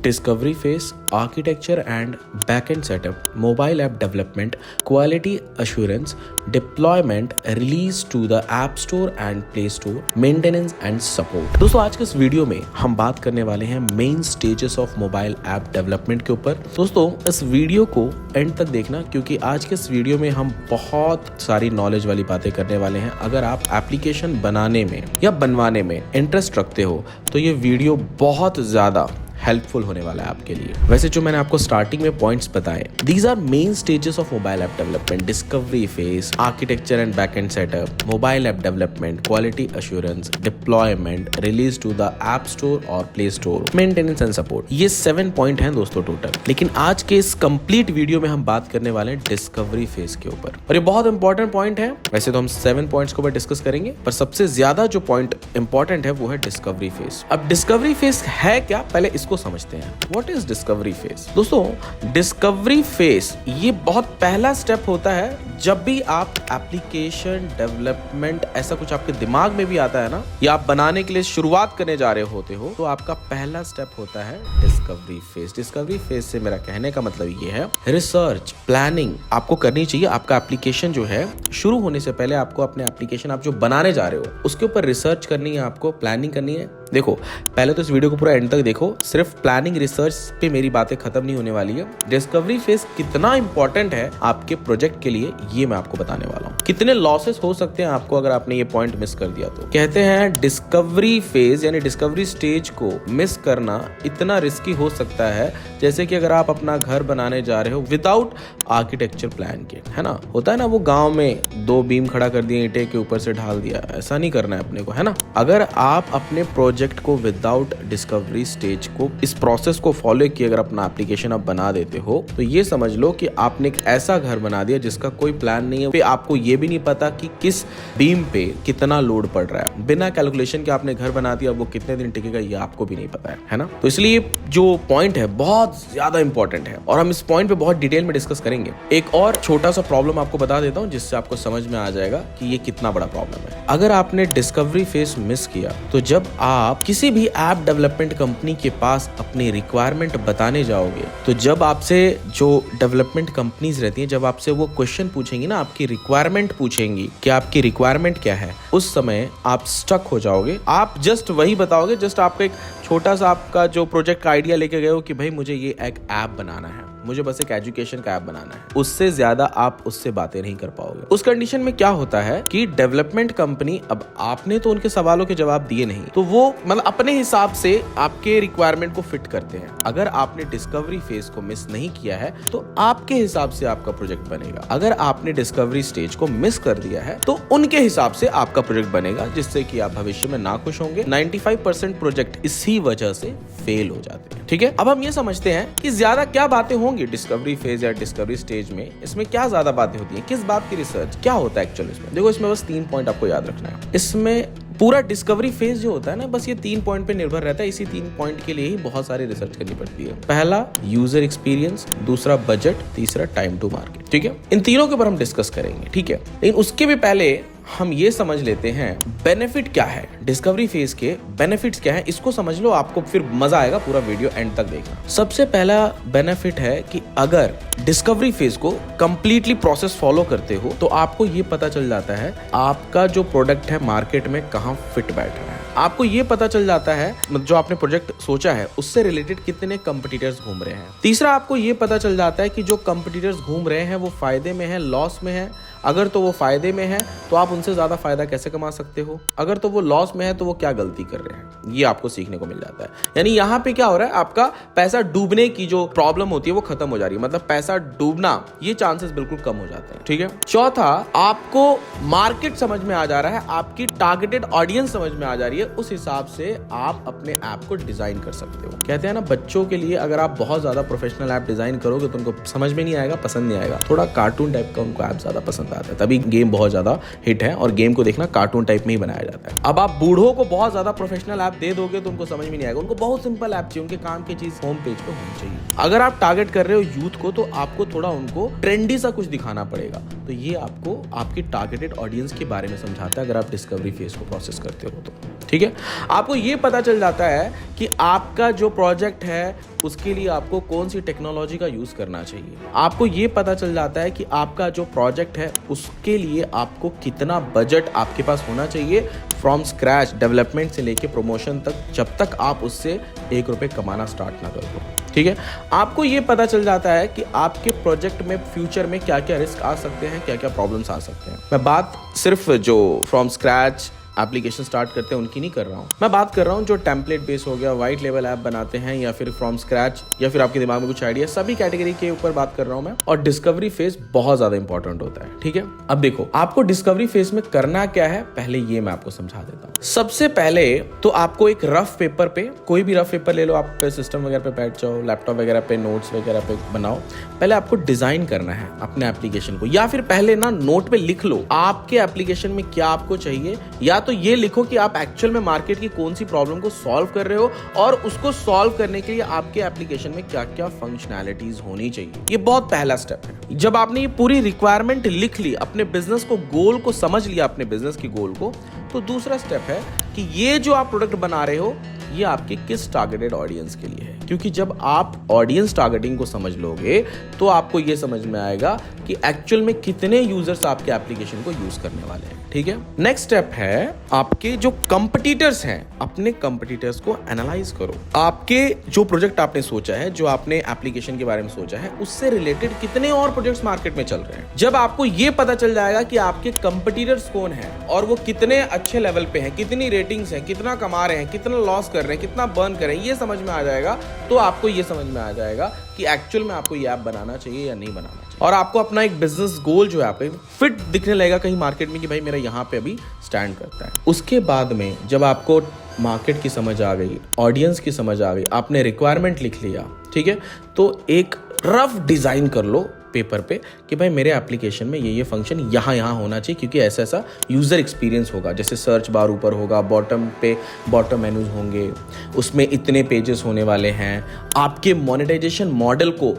discovery phase, architecture and backend setup, mobile app development, quality assurance, deployment, release to the App Store and Play Store, maintenance and support। दोस्तों आज के इस video में हम बात करने वाले हैं main stages of mobile app development के ऊपर। दोस्तों इस वीडियो को एंड तक देखना क्योंकि आज के इस वीडियो में हम बहुत सारी नॉलेज वाली बातें करने वाले हैं। अगर आप एप्लीकेशन बनाने में या बनवाने में इंटरेस्ट रखते हो तो ये वीडियो बहुत ज्यादा हेल्पफुल होने वाला है आपके लिए। वैसे जो मैंने आपको स्टार्टिंग में पॉइंट्स बताए, these are main stages of mobile app development, discovery phase, architecture and backend setup, mobile app development, quality assurance, deployment, release to the app store और play store, maintenance and support. ये 7 point हैं दोस्तों total. लेकिन आज के इस complete video में हम बात करने वाले हैं डिस्कवरी फेज के ऊपर और ये बहुत इंपॉर्टेंट पॉइंट है। वैसे तो हम 7 पॉइंट्स के ऊपर डिस्कस करेंगे पर सबसे ज्यादा जो पॉइंट इंपॉर्टेंट है वो है डिस्कवरी फेज। अब डिस्कवरी फेज है क्या, पहले इसको समझते हैं। What is discovery phase? दोस्तों डिस्कवरी फेज ये बहुत पहला स्टेप होता है जब भी आप एप्लीकेशन डेवलपमेंट ऐसा कुछ आपके दिमाग में भी आता है ना, या आप बनाने के लिए शुरुआत करने जा रहे होते हो तो आपका पहला स्टेप होता है डिस्कवरी फेज। डिस्कवरी फेज से मेरा कहने का मतलब ये है रिसर्च प्लानिंग आपको करनी चाहिए। आपका एप्लीकेशन जो है शुरू होने से पहले आपको अपने एप्लीकेशन आप जो बनाने जा रहे हो उसके ऊपर रिसर्च करनी है, आपको प्लानिंग करनी है। देखो पहले तो इस वीडियो को पूरा एंड तक देखो, सिर्फ प्लानिंग रिसर्च पे मेरी बातें खत्म नहीं होने वाली है। डिस्कवरी फेज कितना इंपॉर्टेंट है आपके प्रोजेक्ट के लिए ये मैं आपको बताने वाला हूँ। कितने लॉसेस हो सकते हैं आपको अगर आपने ये पॉइंट मिस कर दिया तो। कहते हैं डिस्कवरी फेज यानी डिस्कवरी स्टेज को मिस करना इतना रिस्की हो सकता है जैसे कि अगर आप अपना घर बनाने जा रहे हो विदाउट आर्किटेक्चर प्लान के, है ना। होता है ना वो गांव में 2 बीम खड़ा कर दिए, ईंटे के ऊपर से ढाल दिया, ऐसा नहीं करना है अपने को, है ना। अगर आप अपने प्रोजेक्ट को विदाउट डिस्कवरी स्टेज को इस प्रोसेस को फॉलो किए अगर अपना एप्लीकेशन आप बना देते हो तो ये समझ लो कि आपने एक ऐसा घर बना दिया जिसका कोई प्लान नहीं है। फिर आपको ये भी नहीं पता कि किस बीम पे कितना लोड पड़ रहा है। बिना कैलकुलेशन के आपने घर बना दिया, वो कितने दिन टिकेगा ये आपको भी नहीं पता है ना। तो इसलिए जो पॉइंट है बहुत ज्यादा इंपॉर्टेंट है और हम इस पॉइंट पे बहुत डिटेल में डिस्कस करेंगे। एक और छोटा सा प्रॉब्लम आपको बता देता हूं जिससे आपको समझ में आ जाएगा कि ये कितना बड़ा प्रॉब्लम है। अगर आपने डिस्कवरी फेज मिस किया तो जब आप किसी भी ऐप डेवलपमेंट कंपनी के पास अपनी रिक्वायरमेंट बताने जाओगे तो जब आपसे जो डेवलपमेंट कंपनीज रहती हैं जब आपसे वो क्वेश्चन पूछेंगी ना, आपकी रिक्वायरमेंट पूछेंगी कि आपकी रिक्वायरमेंट क्या है, उस समय आप स्टक हो जाओगे। आप जस्ट वही बताओगे, जस्ट आपका एक छोटा सा आपका जो प्रोजेक्ट का आइडिया लेके गए हो कि भाई मुझे ये एक ऐप बनाना है, मुझे बस एक एजुकेशन का ऐप बनाना है, उससे ज्यादा आप उससे बातें नहीं कर पाओगे। उस कंडीशन में क्या होता है कि डेवलपमेंट कंपनी, अब आपने तो उनके सवालों के जवाब दिए नहीं तो वो मतलब अपने हिसाब से आपके रिक्वायरमेंट को फिट करते हैं। अगर आपने डिस्कवरी फेज को मिस नहीं किया है तो आपके हिसाब से आपका प्रोजेक्ट बनेगा। अगर आपने डिस्कवरी स्टेज को मिस कर दिया है तो उनके हिसाब से आपका प्रोजेक्ट बनेगा, जिससे कि आप भविष्य में नाखुश होंगे। 95% प्रोजेक्ट इसी वजह से फेल हो जाते हैं। ठीक है, अब हम ये समझते हैं कि ज्यादा क्या बातें होंगी डिस्कवरी फेज या डिस्कवरी स्टेज में। इसमें क्या ज्यादा बातें होती हैं, किस बात की रिसर्च, क्या होता है एक्चुअली इसमें। देखो इसमें बस 3 पॉइंट आपको याद रखना है। इसमें पूरा डिस्कवरी फेज जो होता है ना, बस ये 3 पॉइंट पे निर्भर रहता है। इसी 3 पॉइंट के लिए ही बहुत सारी रिसर्च करनी पड़ती है। पहला यूजर एक्सपीरियंस, दूसरा बजट, तीसरा टाइम टू मार्केट। ठीक है, इन तीनों के ऊपर हम डिस्कस करेंगे। ठीक है, लेकिन उसके भी पहले हम ये समझ लेते हैं बेनिफिट क्या है, डिस्कवरी फेज के बेनिफिट्स क्या है, इसको समझ लो, आपको फिर मजा आएगा। पूरा वीडियो एंड तक देखना। सबसे पहला बेनिफिट है कि अगर डिस्कवरी फेज को कंप्लीटली प्रोसेस फॉलो करते हो तो आपको ये पता चल जाता है आपका जो प्रोडक्ट है मार्केट में कहाँ फिट बैठ रहा है। आपको ये पता चल जाता है जो आपने प्रोजेक्ट सोचा है उससे रिलेटेड कितने कंपटीटर्स घूम रहे हैं। तीसरा आपको ये पता चल जाता है कि जो कंपटीटर्स घूम रहे हैं वो फायदे में है, लॉस में है। अगर तो वो फायदे में है तो आप उनसे ज्यादा फायदा कैसे कमा सकते हो, अगर तो वो लॉस में है तो वो क्या गलती कर रहे हैं, ये आपको सीखने को मिल जाता है। यानी यहाँ पे क्या हो रहा है, आपका पैसा डूबने की जो प्रॉब्लम होती है वो खत्म हो जा रही है, मतलब पैसा डूबना ये चांसेस बिल्कुल कम हो जाते हैं। ठीक है, चौथा आपको मार्केट समझ में आ जा रहा है, आपकी टारगेटेड ऑडियंस समझ में आ जा रही है, उस हिसाब से आप अपने ऐप को डिजाइन कर सकते हो। कहते हैं ना बच्चों के लिए अगर आप बहुत ज्यादा प्रोफेशनल ऐप डिजाइन करोगे तो उनको समझ में नहीं आएगा, पसंद नहीं आएगा। थोड़ा कार्टून टाइप का उनको ऐप ज्यादा पसंद आता है, तभी गेम बहुत ज्यादा हिट है और गेम को देखना कार्टून टाइप में ही बनाया जाता है। अब आप बूढ़ों को बहुत ज्यादा प्रोफेशनल ऐप दे दोगे तो उनको समझ में नहीं आएगा, उनको बहुत सिंपल ऐप चाहिए, उनके काम की चीज होम पेज पे होनी चाहिए। अगर आप टारगेट कर रहे हो यूथ को तो आपको थोड़ा उनको ट्रेंडी सा कुछ दिखाना पड़ेगा। तो ये आपको आपकी टारगेटेड ऑडियंस के बारे में समझाता है अगर आप डिस्कवरी फेज को प्रोसेस करते हो तो। ठीक है। आपको ये पता चल जाता है कि आपका जो प्रोजेक्ट है उसके लिए आपको कौन सी टेक्नोलॉजी का यूज़ करना चाहिए। आपको ये पता चल जाता है कि आपका जो प्रोजेक्ट है उसके लिए आपको कितना बजट आपके पास होना चाहिए फ्रॉम स्क्रैच, डेवलपमेंट से लेके प्रमोशन तक, जब तक आप उससे 1 रुपये कमाना स्टार्ट ना कर दो। ठीक है। आपको ये पता चल जाता है कि आपके प्रोजेक्ट में फ्यूचर में क्या क्या रिस्क आ सकते हैं, क्या क्या प्रॉब्लम्स आ सकते हैं। मैं बात सिर्फ जो फ्रॉम स्क्रैच एप्लीकेशन स्टार्ट करते हैं उनकी नहीं कर रहा हूँ, मैं बात कर रहा हूँ जो टेम्पलेट बेस हो गया, वाइट लेवल ऐप बनाते हैं, या फिर फ्रॉम स्क्रैच, या फिर आपके दिमाग में कुछ आइडिया, सभी कैटेगरी के ऊपर बात कर रहा हूँ मैं। और डिस्कवरी फेज बहुत ज्यादा इंपॉर्टेंट होता है। ठीक है। अब देखो आपको डिस्कवरी फेज में करना क्या है, पहले ये मैं आपको समझा देता हूँ। सबसे पहले तो आपको एक रफ पेपर पे, कोई भी रफ पेपर ले लो, आप सिस्टम वगैरह पे बैठ जाओ, लैपटॉप वगैरह पे नोट्स वगैरह पे बनाओ। पहले आपको डिजाइन करना है अपने एप्लीकेशन को, या फिर पहले ना नोट पे लिख लो आपके एप्लीकेशन में क्या आपको चाहिए, या तो ये लिखो कि आप एक्चुअल में मार्केट की कौन सी प्रॉब्लम को सॉल्व कर रहे हो और उसको सॉल्व करने के लिए आपके एप्लीकेशन में क्या क्या फंक्शनैलिटीज होनी चाहिए। ये बहुत पहला स्टेप है। जब आपने ये पूरी रिक्वायरमेंट लिख ली, अपने बिजनेस को, गोल को समझ लिया, अपने बिजनेस की गोल को, तो दूसरा स्टेप है कि ये जो आप प्रोडक्ट बना रहे हो ये आपके किस टारगेटेड ऑडियंस के लिए है। क्योंकि जब आप ऑडियंस टारगेटिंग को समझ लोगे तो आपको ये समझ में आएगा कि एक्चुअल में कितने यूजर्स आपके एप्लीकेशन को यूज करने वाले हैं। ठीक है। नेक्स्ट स्टेप है आपके जो कंपटीटर्स हैं, अपने कंपटीटर्स को एनालाइज करो। आपके जो प्रोजेक्ट आपने सोचा है, जो आपने एप्लीकेशन के बारे में सोचा है, उससे रिलेटेड कितने और प्रोजेक्ट्स मार्केट में चल रहे हैं। जब आपको ये पता चल जाएगा कि आपके कंपटीटर्स कौन है और वो कितने अच्छे लेवल पे हैं, कितनी रेटिंग्स हैं, कितना कमा रहे हैं, कितना लॉस कर रहे हैं, कितना बर्न कर रहे हैं, ये समझ में आ जाएगा, तो आपको ये समझ में आ जाएगा कि एक्चुअल में आपको ये ऐप बनाना चाहिए या नहीं बनाना चाहिए। और आपको अपना एक बिजनेस गोल जो है आप फिट दिखने लगेगा कहीं मार्केट में कि भाई मेरा यहाँ पे अभी स्टैंड करता है। उसके बाद में जब आपको मार्केट की समझ आ गई, ऑडियंस की समझ आ गई, आपने रिक्वायरमेंट लिख लिया, ठीक है, तो एक रफ डिजाइन कर लो पेपर पे कि भाई मेरे एप्लीकेशन में ये फंक्शन यहाँ होना चाहिए, क्योंकि ऐसा ऐसा यूज़र एक्सपीरियंस होगा। जैसे सर्च बार ऊपर होगा, बॉटम पे बॉटम मेनूज होंगे, उसमें इतने पेजेस होने वाले हैं। आपके मोनेटाइजेशन मॉडल को,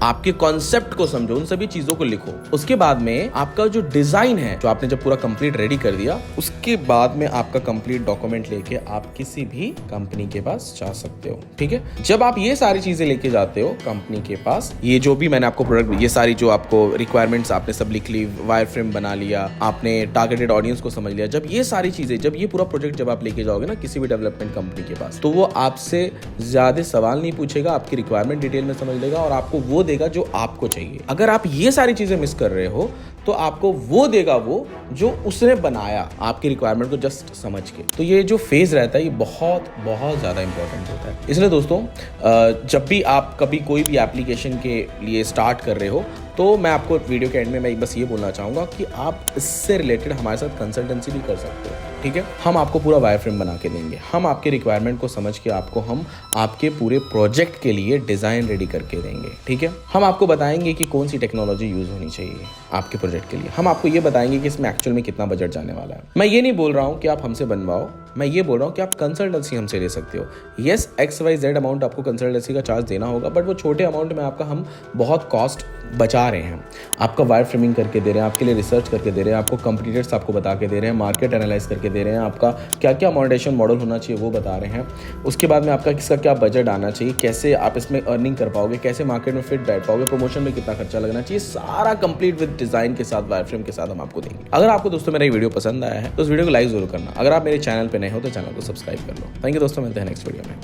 आपके कॉन्सेप्ट को समझो, उन सभी चीजों को लिखो। उसके बाद में आपका जो डिजाइन है, जो आपने जब पूरा कंप्लीट रेडी कर दिया, उसके बाद में आपका कंप्लीट डॉक्यूमेंट लेके आप किसी भी कंपनी के पास जा सकते हो। ठीक है। जब आप ये सारी चीजें लेके जाते हो कंपनी के पास, ये जो भी मैंने आपको प्रोडक्ट, ये सारी जो आपको रिक्वायरमेंट्स आपने सब लिख ली, वायर फ्रेम बना लिया, आपने टारगेटेड ऑडियंस को समझ लिया, जब ये सारी चीजें, जब ये पूरा प्रोजेक्ट जब आप लेके जाओगे ना किसी भी डेवलपमेंट कंपनी के पास, तो वो आपसे ज्यादा सवाल नहीं पूछेगा, आपकी रिक्वायरमेंट डिटेल में समझ लेगा और आपको वो देगा जो आपको चाहिए। अगर आप ये सारी चीजें मिस कर रहे हो तो आपको वो देगा वो जो उसने बनाया आपकी रिक्वायरमेंट को जस्ट समझ के। तो ये जो फेज रहता है ये बहुत बहुत ज्यादा इंपॉर्टेंट होता है। इसलिए दोस्तों जब भी आप कभी कोई भी एप्लीकेशन के लिए स्टार्ट कर रहे हो तो मैं आपको वीडियो के एंड में मैं बस ये बोलना चाहूँगा कि आप इससे रिलेटेड हमारे साथ कंसल्टेंसी भी कर सकते हो। ठीक है। हम आपको पूरा वायर फ्रेम बना के देंगे, हम आपके रिक्वायरमेंट को समझ के आपको हम आपके पूरे प्रोजेक्ट के लिए डिज़ाइन रेडी करके देंगे। ठीक है। हम आपको बताएंगे कि कौन सी टेक्नोलॉजी यूज़ होनी चाहिए आपके प्रोजेक्ट के लिए। हम आपको ये बताएंगे कि इसमें एक्चुअल में कितना बजट जाने वाला है। मैं ये नहीं बोल रहा हूँ कि आप हमसे बनवाओ, मैं ये बोल रहा हूँ कि आप कंसल्टेंसी हमसे ले सकते हो। येस, XYZ अमाउंट आपको कंसल्टेंसी का चार्ज देना होगा, बट वो छोटे अमाउंट में आपका हम बहुत कॉस्ट बचा रहे हैं। आपका वायर फ्रेमिंग करके दे रहे हैं, आपके लिए रिसर्च करके दे रहे हैं, आपको कंपटीटर्स आपको बता के दे रहे हैं, मार्केट एनालाइज करके दे रहे हैं, आपका क्या क्या मोनेटाइजेशन मॉडल होना चाहिए वो बता रहे हैं। उसके बाद में आपका किसका क्या बजट आना चाहिए, कैसे आप इसमें अर्निंग कर पाओगे, कैसे मार्केट में फिट बैठ पाओगे, प्रमोशन में कितना खर्चा लगना चाहिए, सारा कंप्लीट विद डिजाइन के साथ, वायर फ्रेम के साथ हम आपको देंगे। अगर आपको दोस्तों मेरा ये वीडियो पसंद आया है तो उस वीडियो को लाइक जरूर करना। अगर आप मेरे चैनल पर नए हो तो चैनल को सब्सक्राइब कर लो। थैंक यू दोस्तों, मिलते हैं नेक्स्ट वीडियो में।